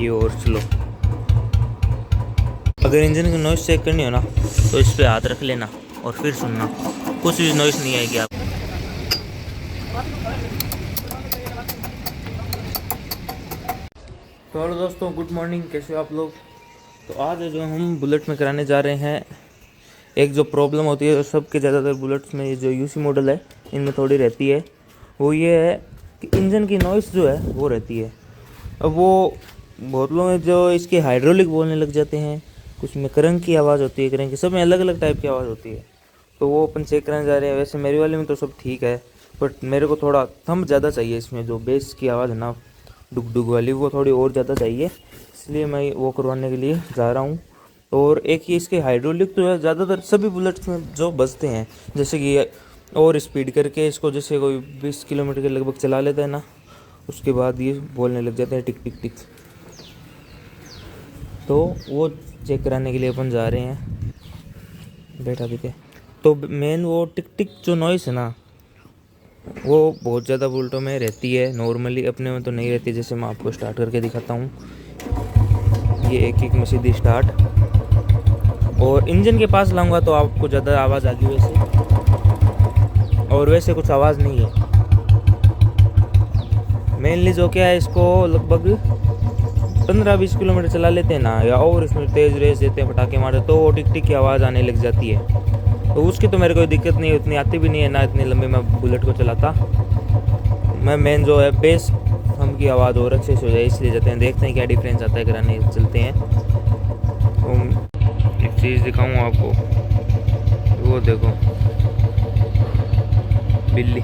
ये और स्लो। अगर इंजन की नॉइज़ चेक करनी हो ना तो इस पे हाथ रख लेना और फिर सुनना, कुछ भी नॉइज़ नहीं आएगी आप। तो हेलो दोस्तों, गुड मॉर्निंग, कैसे हो आप लोग। तो आज जो हम बुलेट में कराने जा रहे हैं, एक जो प्रॉब्लम होती है सबके ज़्यादातर बुलेट्स में, ये जो यूसी मॉडल है इनमें थोड़ी रहती है, वो ये है कि इंजन की नॉइज़ जो है वो रहती है। अब वो बहुत लोग हैं जो इसके हाइड्रोलिक बोलने लग जाते हैं, कुछ में करंट की आवाज़ होती है, करंट की, सब में अलग अलग टाइप की आवाज़ होती है। तो वो अपन चेक कराने जा रहे हैं। वैसे मेरी वाले में तो सब ठीक है, बट मेरे को थोड़ा थंब ज़्यादा चाहिए इसमें, जो बेस की आवाज़ है ना डुग डुग वाली, वो थोड़ी और ज़्यादा चाहिए, इसलिए मैं वो करवाने के लिए जा रहा हूँ। और एक ही इसके हाइड्रोलिक तो है, ज़्यादातर सभी बुलेट्स में जो बजते हैं, जैसे कि और स्पीड करके इसको जैसे कोई 20 किलोमीटर के लगभग चला लेता है ना, उसके बाद ये बोलने लग जाते हैं टिक टिक टिक। तो वो चेक कराने के लिए अपन जा रहे हैं, बैठा देखे। तो मेन वो टिक टिक जो नॉइस है ना, वो बहुत ज़्यादा बुलेटों में रहती है, नॉर्मली अपने में तो नहीं रहती। जैसे मैं आपको स्टार्ट करके दिखाता हूँ, ये एक एक में सीधी स्टार्ट, और इंजन के पास लाऊंगा तो आपको ज़्यादा आवाज़ आएगी वैसे, और वैसे कुछ आवाज़ नहीं है। मेनली जो क्या है, इसको लगभग 15-20 किलोमीटर चला लेते हैं ना, या और इसमें तेज़ रेस देते हैं, पटाखे मारते, तो वो टिक टिक की आवाज़ आने लग जाती है। तो उसकी तो मेरे कोई दिक्कत नहीं है, उतनी आती भी नहीं है ना, इतनी लंबी मैं बुलेट को चलाता। मैं मेन जो है बेस हम की आवाज़ और अच्छे से हो जाए इसलिए जाते हैं, देखते हैं क्या डिफरेंस आता है, कराने चलते हैं। तो एक चीज़ दिखाऊँ आपको, वो देखो बिल्ली।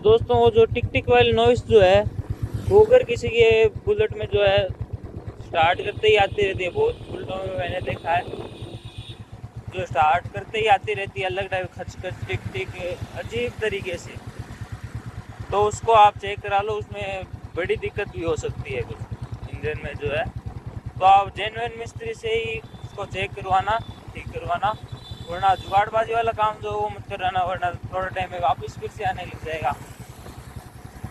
दोस्तों, वो जो टिक टिक वाली नॉइस जो है, वो अगर किसी के बुलेट में जो है स्टार्ट करते ही आती रहती है, बहुत बुलेटों में मैंने देखा है जो स्टार्ट करते ही आती रहती है, अलग टाइप खच खच टिक टिक अजीब तरीके से। तो उसको आप चेक करा लो, उसमें बड़ी दिक्कत भी हो सकती है कुछ इंजन में जो है। तो आप जेन्युइन मिस्त्री से ही उसको चेक करवाना, ठीक करवाना, वरना जुगाड़बाजी वाला काम जो वो मत कराना, वरना थोड़ा टाइम में वापस फिर से आने लग जाएगा।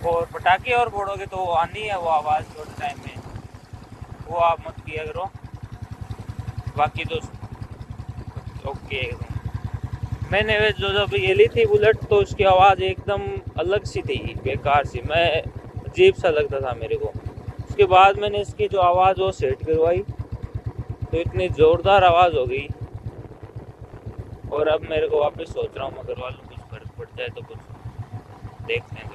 और पटाखे और फोड़ोगे तो आनी है वो आवाज़ थोड़े टाइम में, वो आप मत किया करो। बाकी तो ओके एकदम। मैंने वे जो जब ये ली थी बुलेट, तो उसकी आवाज़ एकदम अलग सी थी, बेकार सी, मैं अजीब सा लगता था मेरे को। उसके बाद मैंने इसकी जो आवाज़ वो सेट करवाई, तो इतनी ज़ोरदार आवाज़ हो गई। और अब मेरे को वापस सोच रहा हूँ मैं करवा लूँ, कुछ फर्क पड़ जाए तो कुछ देखते हैं।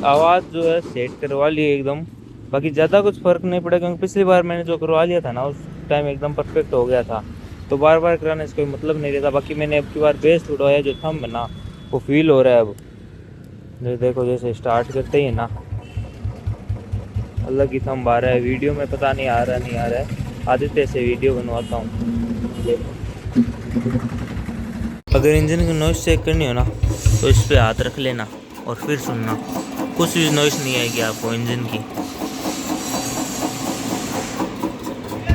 आवाज़ जो है सेट करवा ली एकदम, बाकी ज़्यादा कुछ फ़र्क नहीं पड़ा, क्योंकि पिछली बार मैंने जो करवा लिया था ना, उस टाइम एकदम परफेक्ट हो गया था, तो बार बार कराने से कोई मतलब नहीं रहता। बाकी मैंने अब की बार बेस छुड़वाया, जो थंब ना वो फील हो रहा है अब, जो देखो जैसे स्टार्ट करते ही ना अलग ही थंब आ रहा है। वीडियो में पता नहीं आ रहा है, आदित्य से वीडियो बनवाता हूँ। अगर इंजन की नॉइज़ चेक करनी हो ना तो इस पर हाथ रख लेना और फिर सुनना, कुछ भी नॉइज़ नहीं आएगी आपको इंजन की,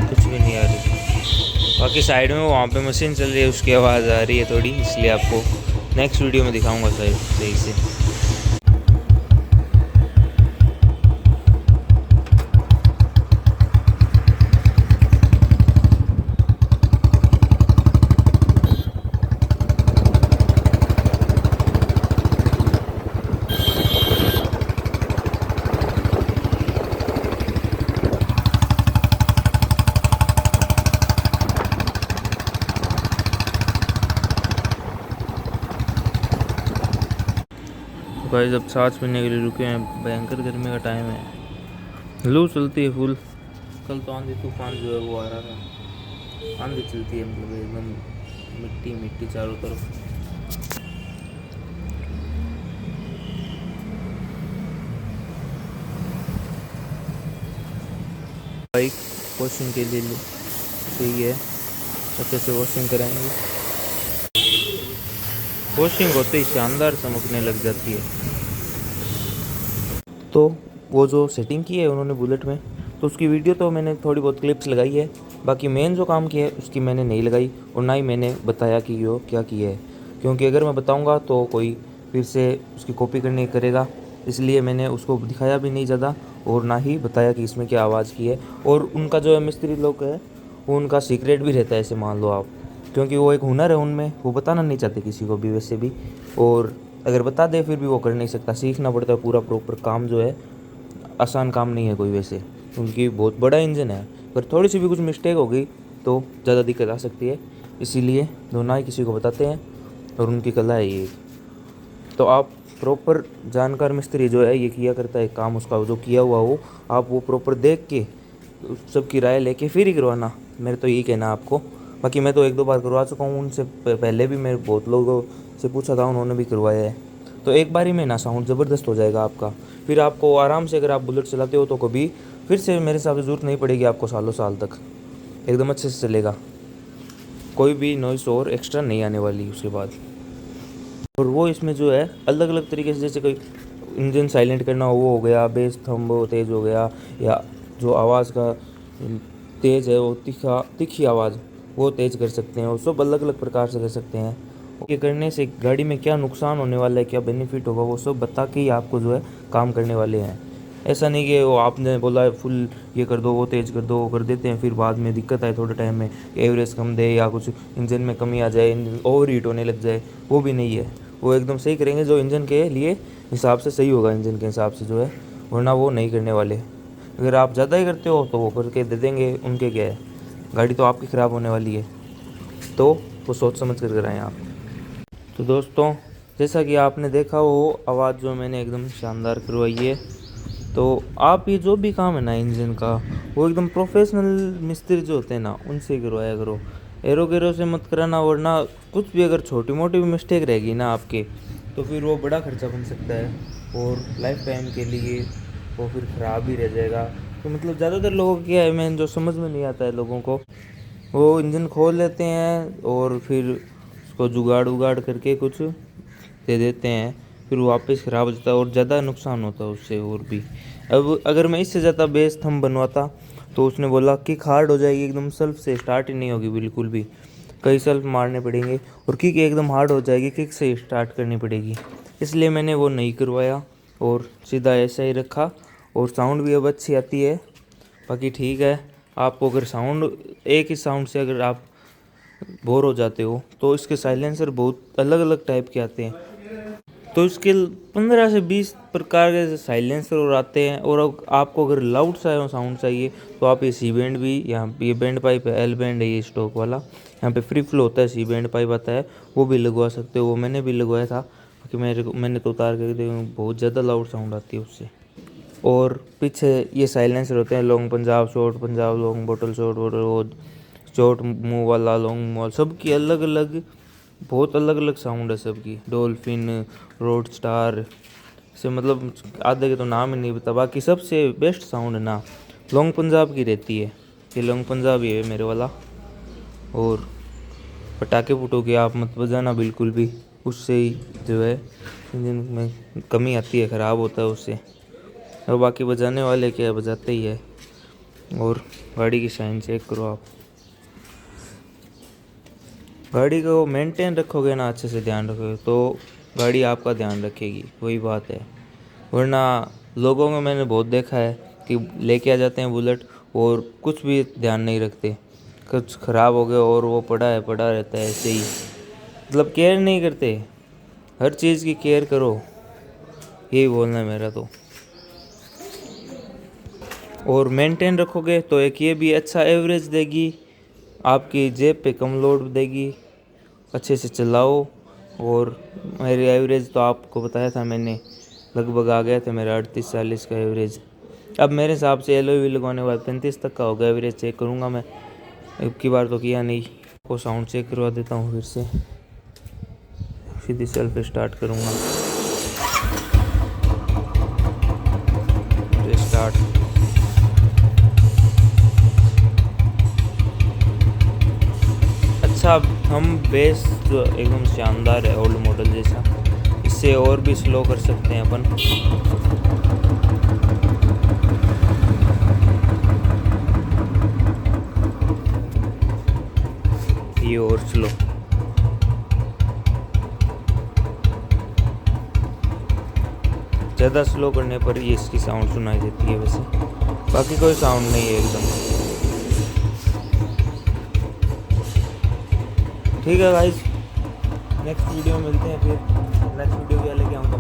कुछ भी नहीं आ रही। बाकी साइड में वहाँ पे मशीन चल रही है, उसकी आवाज़ आ रही है थोड़ी, इसलिए आपको नेक्स्ट वीडियो में दिखाऊंगा सही से। गाइस अब सांस पीने के लिए रुके हैं। भयंकर गर्मी का टाइम है, लू चलती है फुल। कल तो आंधी तूफान जो है वो आ रहा था। आंधी चलती है मतलब एकदम मिट्टी मिट्टी चारों तरफ। बाइक वॉशिंग के लिए सही है, अच्छे से वॉशिंग कराएंगे। वॉशिंग होते ही शानदार चमकने लग जाती है। तो वो जो सेटिंग की है उन्होंने बुलेट में, तो उसकी वीडियो तो मैंने थोड़ी बहुत क्लिप्स लगाई है, बाकी मेन जो काम किया है उसकी मैंने नहीं लगाई और ना ही मैंने बताया कि वो क्या किया है, क्योंकि अगर मैं बताऊंगा तो कोई फिर से उसकी कॉपी करने करेगा। इसलिए मैंने उसको दिखाया भी नहीं ज़्यादा और ना ही बताया कि इसमें क्या आवाज़ की है। और उनका जो है मिस्त्री लोग है वो उनका सीक्रेट भी रहता है, ऐसे मान लो आप, क्योंकि वो एक हुनर है उनमें, वो बताना नहीं चाहते किसी को भी वैसे भी। और अगर बता दे फिर भी वो कर नहीं सकता, सीखना पड़ता है पूरा प्रॉपर काम जो है। आसान काम नहीं है कोई वैसे, क्योंकि बहुत बड़ा इंजन है। अगर थोड़ी सी भी कुछ मिस्टेक हो गई तो ज़्यादा दिक्कत आ सकती है, इसीलिए ना ही किसी को बताते हैं और उनकी कला है ये। तो आप प्रॉपर जानकार मिस्त्री जो है ये किया करता है काम, उसका जो किया हुआ हो आप वो प्रॉपर देख के सबकी राय लेके फिर ही करवाना, मेरे तो यही कहना है आपको। बाकी मैं तो एक दो बार करवा चुका हूँ उनसे, पहले भी मैं बहुत लोगों से पूछा था, उन्होंने भी करवाया है। तो एक बार ही में ना साउंड ज़बरदस्त हो जाएगा आपका, फिर आपको आराम से अगर आप बुलेट चलाते हो तो कभी फिर से मेरे हिसाब से ज़रूरत नहीं पड़ेगी आपको, सालों साल तक एकदम अच्छे से चलेगा, कोई भी नॉइस और एक्स्ट्रा नहीं आने वाली उसके बाद। और वो इसमें जो है अलग अलग तरीके से, जैसे कोई इंजन साइलेंट करना हो वो हो गया, बेस थंब तेज़ हो गया, या जो आवाज़ का तेज़ है वो तीखी आवाज़ वो तेज़ कर सकते हैं, और सब अलग अलग प्रकार से कर सकते हैं। ये करने से गाड़ी में क्या नुकसान होने वाला है, क्या बेनिफिट होगा, वो सब बता के ही आपको जो है काम करने वाले हैं। ऐसा नहीं कि वो आपने बोला है फुल ये कर दो वो तेज़ कर दो, वो कर देते हैं, फिर बाद में दिक्कत आए थोड़े टाइम में, एवरेज कम दे या कुछ इंजन में कमी आ जाए, इंजन ओवर हीट होने लग जाए, वो भी नहीं है। वो एकदम सही करेंगे जो इंजन के लिए हिसाब से सही होगा, इंजन के हिसाब से जो है, वरना वो नहीं करने वाले। अगर आप ज़्यादा ही करते हो तो वो करके दे देंगे, उनके क्या है, गाड़ी तो आपकी ख़राब होने वाली है। तो वो सोच समझ कर कराएं आप। तो दोस्तों जैसा कि आपने देखा वो आवाज़ जो मैंने एकदम शानदार करवाई है, तो आप ये जो भी काम है ना इंजन का, वो एकदम प्रोफेशनल मिस्त्री जो होते हैं ना उनसे करवाया करो, एरो गेरो से मत कराना, वरना कुछ भी अगर छोटी मोटी भी मिस्टेक रहेगी ना आपके, तो फिर वो बड़ा खर्चा बन सकता है और लाइफ टाइम के लिए वो फिर ख़राब ही रह जाएगा। तो मतलब ज़्यादातर लोगों को क्या है, मैं जो समझ में नहीं आता है लोगों को, वो इंजन खोल लेते हैं और फिर उसको जुगाड़ उगाड़ करके कुछ दे देते हैं, फिर वो वापस ख़राब हो जाता है और ज़्यादा नुकसान होता है उससे और भी। अब अगर मैं इससे ज़्यादा बेस थंब बनवाता तो उसने बोला किक हार्ड हो जाएगी, एकदम सेल्फ से स्टार्ट ही नहीं होगी बिल्कुल भी, कई सेल्फ मारने पड़ेंगे और किक एकदम हार्ड हो जाएगी, किक से स्टार्ट करनी पड़ेगी। इसलिए मैंने वो नहीं करवाया और सीधा ऐसा ही रखा, और साउंड भी अब अच्छी आती है। बाकी ठीक है, आपको अगर साउंड एक ही साउंड से अगर आप बोर हो जाते हो तो इसके साइलेंसर बहुत अलग अलग टाइप के आते हैं, तो इसके 15 से 20 प्रकार के साइलेंसर और आते हैं। और आपको अगर लाउड सा साउंड चाहिए तो आप ये सी बैंड भी, यहाँ ये बैंड पाइप है, एल बैंड है ये स्टॉक वाला, यहाँ पे फ्री फ्लो होता है, सी बैंड पाइप आता है, वो भी लगवा सकते हो। वो मैंने भी लगवाया था क्योंकि मैंने तो उतार कर देखा, बहुत ज़्यादा लाउड साउंड आती है उससे। और पीछे ये साइलेंसर होते हैं, long Punjab, short Punjab, long बोतल, शॉर्ट बोतल, वो शॉर्ट मुंह वाला, लॉन्ग मुंह, सबकी अलग अलग, बहुत अलग अलग साउंड है सबकी। डॉल्फिन, रोड स्टार से मतलब आधे के तो नाम ही नहीं पता, बाकी सबसे बेस्ट साउंड है ना लॉन्ग पंजाब की रहती है। ये लॉन्ग पंजाब ही है मेरे वाला। और पटाखे फुटोके आप मत बजाना बिल्कुल भी, उससे ही जो है इंजन में कमी आती है, ख़राब होता है उससे। और बाकी बजाने वाले क्या है, बजाते ही है। और गाड़ी की शाइन चेक करो आप, गाड़ी को मेंटेन रखोगे ना, अच्छे से ध्यान रखोगे तो गाड़ी आपका ध्यान रखेगी, वही बात है। वरना लोगों को मैंने बहुत देखा है कि लेके आ जाते हैं बुलेट और कुछ भी ध्यान नहीं रखते, कुछ ख़राब हो गया और वो पड़ा रहता है ऐसे ही, मतलब केयर नहीं करते। हर चीज़ की केयर करो, यही बोलना है मेरा तो। और मेंटेन रखोगे तो एक ये भी अच्छा एवरेज देगी, आपकी जेब पे कम लोड देगी, अच्छे से चलाओ। और मेरी एवरेज तो आपको बताया था मैंने लगभग आ गया था मेरा 38-40 का एवरेज। अब मेरे हिसाब से एलओवी लगवाने के बाद 35 तक का होगा एवरेज। चेक करूँगा मैं, अब की बार तो किया नहीं। को साउंड चेक करवा देता हूँ फिर से, सीधी सेल्फ स्टार्ट करूँगा। स्टार्ट। अच्छा, हम बेस जो एकदम शानदार है ओल्ड मॉडल जैसा, इससे और भी स्लो कर सकते हैं अपन। ये और स्लो। ज़्यादा स्लो करने पर ये इसकी साउंड सुनाई देती है, वैसे बाकी कोई साउंड नहीं है एकदम। ठीक है गाइस, नेक्स्ट वीडियो में मिलते हैं फिर। नेक्स्ट वीडियो क्या लेके आऊँगा।